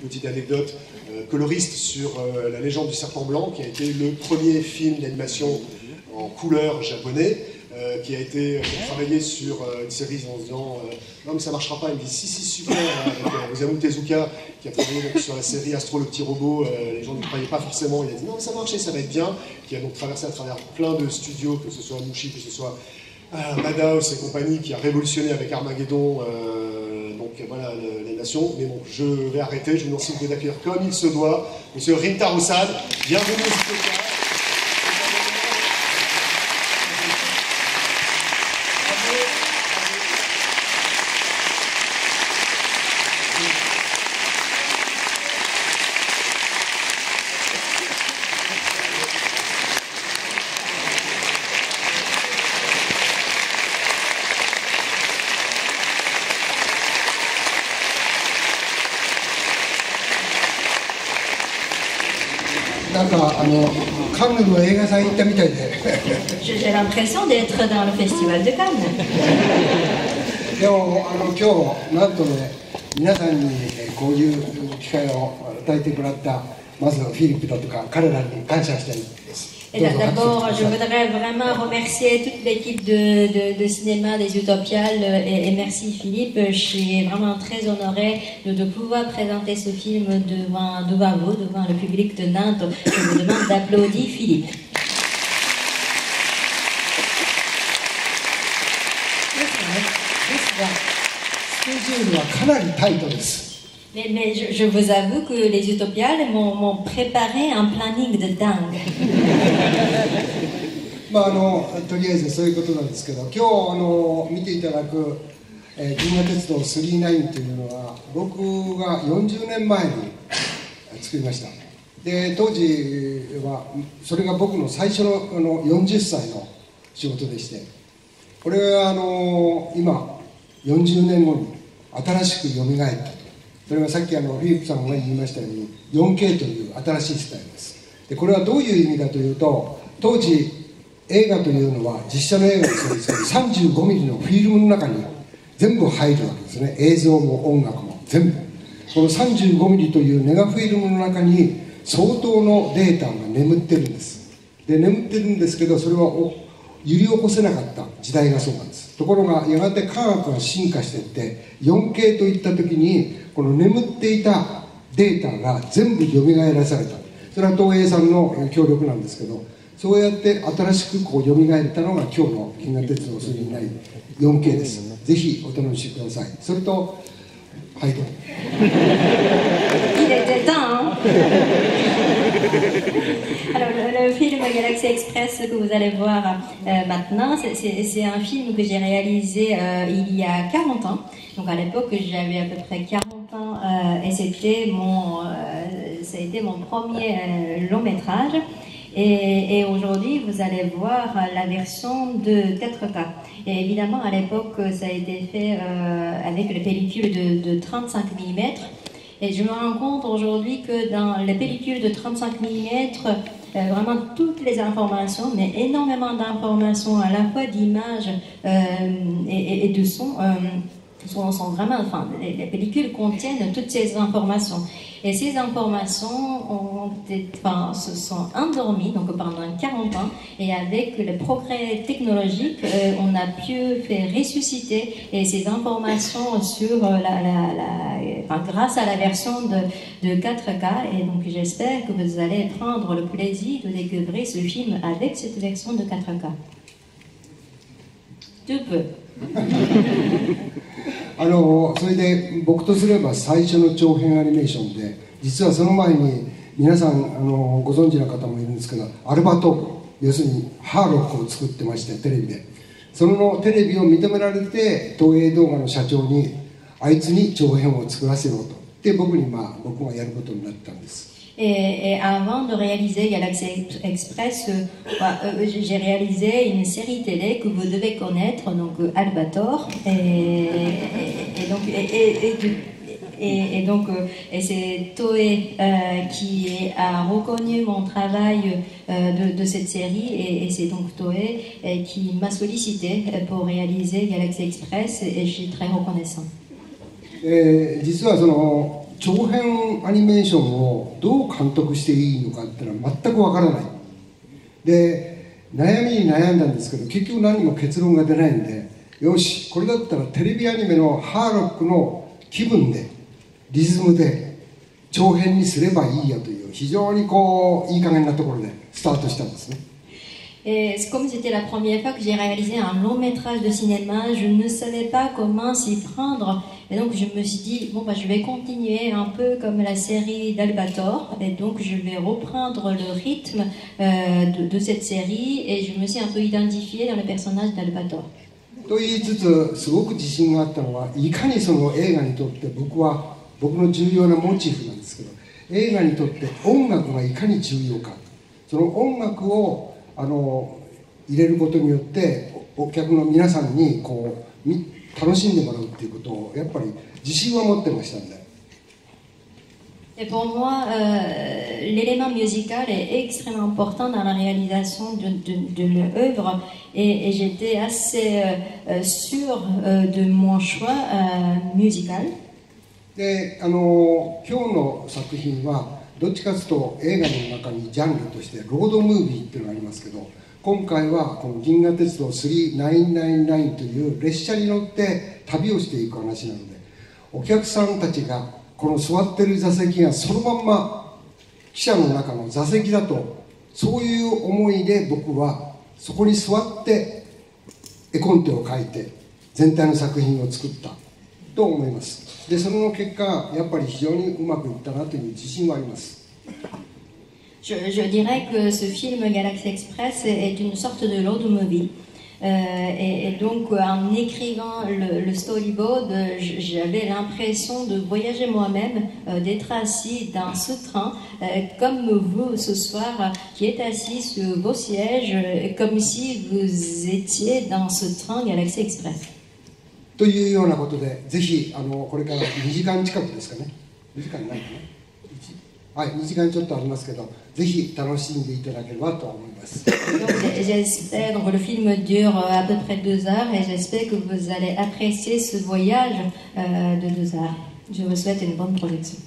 petite anecdote, coloriste sur La légende du serpent blanc, qui a été le premier film d'animation en couleur japonais, qui a été travaillé sur une série en se disant non mais ça marchera pas, il me dit si super, avec Osamu Tezuka qui a travaillé donc, sur la série Astro le petit robot, les gens ne croyaient pas forcément, il a dit non mais ça marche et ça va être bien, qui a donc traversé à travers plein de studios, que ce soit Mushi, que ce soit Madhouse et compagnie, qui a révolutionné avec Armageddon donc voilà l'animation. Mais bon, je vais arrêter, je vous remercie d'accueillir comme il se doit monsieur Rintaro San, bienvenue au Studio. J'ai l'impression d'être dans le festival de Cannes. でも今日なんとね皆さんにこういう機会を与えてもらったまずフィリップだとか彼らに感謝したいです。D'abord, je voudrais vraiment remercier toute l'équipe de cinéma des Utopiales et merci Philippe. Je suis vraiment très honorée de pouvoir présenter ce film devant vous, devant le public de Nantes. Je vous demande d'applaudir Philippe. Mais je vous avoue que les Utopiales m'ont préparé un planning de dingue. とりあえずそういうことなんですけど、今日見ていただく銀河鉄道999というのは僕が40年前に作りました。で当時はそれが僕の最初の40歳の仕事でして、これは今40年後に新しく蘇ったと。それはさっきフィリップさんが言いましたように 4K という新しいスタイルです。でこれはどういう意味かというと、当時映画というのは実写の映画もそうですけど 35mm のフィルムの中に全部入るわけですね。映像も音楽も全部この 35mm というネガフィルムの中に相当のデータが眠ってるんです。で眠ってるんですけど、それは揺り起こせなかった時代がそうなんです。ところがやがて科学が進化していって 4K といった時にこの眠っていたデータが全部蘇らされた。それは東映さんの協力なんですけど、そうやって新しくこう蘇ったのが今日の銀河鉄道999 4K です。ぜひお楽しみください。それとはいどうぞ。Il était temps, hein? Alors, le film Galaxy Express que vous allez voir maintenant, c'est un film que j'ai réalisé il y a 40 ans. Donc à l'époque, j'avais à peu près 40 ans et c'était ça a été mon premier long métrage. Et aujourd'hui, vous allez voir la version de 4K. Et évidemment, à l'époque, ça a été fait avec les pellicules de 35 mm. Et je me rends compte aujourd'hui que dans les pellicules de 35 mm, vraiment toutes les informations, mais énormément d'informations à la fois d'images et de sons, sont vraiment, enfin, les pellicules contiennent toutes ces informations. Et ces informations se sont endormies donc pendant 40 ans. Et avec le progrès technologique, on a pu faire ressusciter ces informations sur grâce à la version de 4K. Et donc j'espère que vous allez prendre le plaisir de découvrir ce film avec cette version de 4K. Tu peux. それで僕とすれば最初の長編アニメーションで、実はその前に皆さんご存知の方もいるんですけど、アルバトーク、要するにハーロックを作ってましてテレビで、そのテレビを認められて東映動画の社長にあいつに長編を作らせようとで僕がやることになったんです。Et avant de réaliser Galaxy Express, j'ai réalisé une série télé que vous devez connaître, donc Albator. Et c'est Toei qui a reconnu mon travail de cette série et c'est donc Toei qui m'a sollicité pour réaliser Galaxy Express et je suis très reconnaissant. 実はその長編アニメーションをどう監督していいのかっていうのは全くわからない。で、悩みに悩んだんですけど、結局何も結論が出ないんで、よし、これだったらテレビアニメのハーロックの気分で、リズムで長編にすればいいやという、非常にこういい加減なところでスタートしたんですね。Et comme c'était la première fois que j'ai réalisé un long métrage de cinéma, je ne savais pas comment s'y prendre. Et donc je me suis dit, bon bah je vais continuer un peu comme la série d'Albator. Et donc je vais reprendre le rythme de cette série. Et je me suis un peu identifiée dans le personnage d'Albator. と言いつつ、すごく自信があったのは、いかにその映画にとって僕の重要なモチーフなんですけど、映画にとって音楽がいかに重要か。その音楽を入れることによってお客の皆さんにこう楽しんでもらうっていうことをやっぱり自信は持ってましたんで。Et pour moi, l'élément musical est extrêmement important dans la réalisation d'une œuvre et j'étais assez sûre de mon choix musical. で、今日の作品はどっちかというと映画の中にジャンルとしてロードムービーっていうのがありますけど、今回はこの銀河鉄道3999という列車に乗って旅をしていく話なので、お客さんたちがこの座ってる座席がそのまんま汽車の中の座席だと、そういう思いで僕はそこに座って絵コンテを描いて全体の作品を作ったと思います。で、その結果やっぱり非常にうまくいったなという自信はあります。Je dirais que ce film Galaxy Express est une sorte de road movie. Et donc, en écrivant le storyboard, j'avais l'impression de voyager moi-même, d'être assis dans ce train, comme vous ce soir, qui êtes assis sur vos sièges, comme si vous étiez dans ce train Galaxy Express. というようなことで、ぜひこれから2時間近くですかね、2時間ないかな、はい、2時間ちょっとありますけど、ぜひ楽しんでいただければと思います。Donc le film dure à peu près 2 heures et j'espère que vous allez apprécier ce voyage de 2 heures. Je vous souhaite une bonne projection.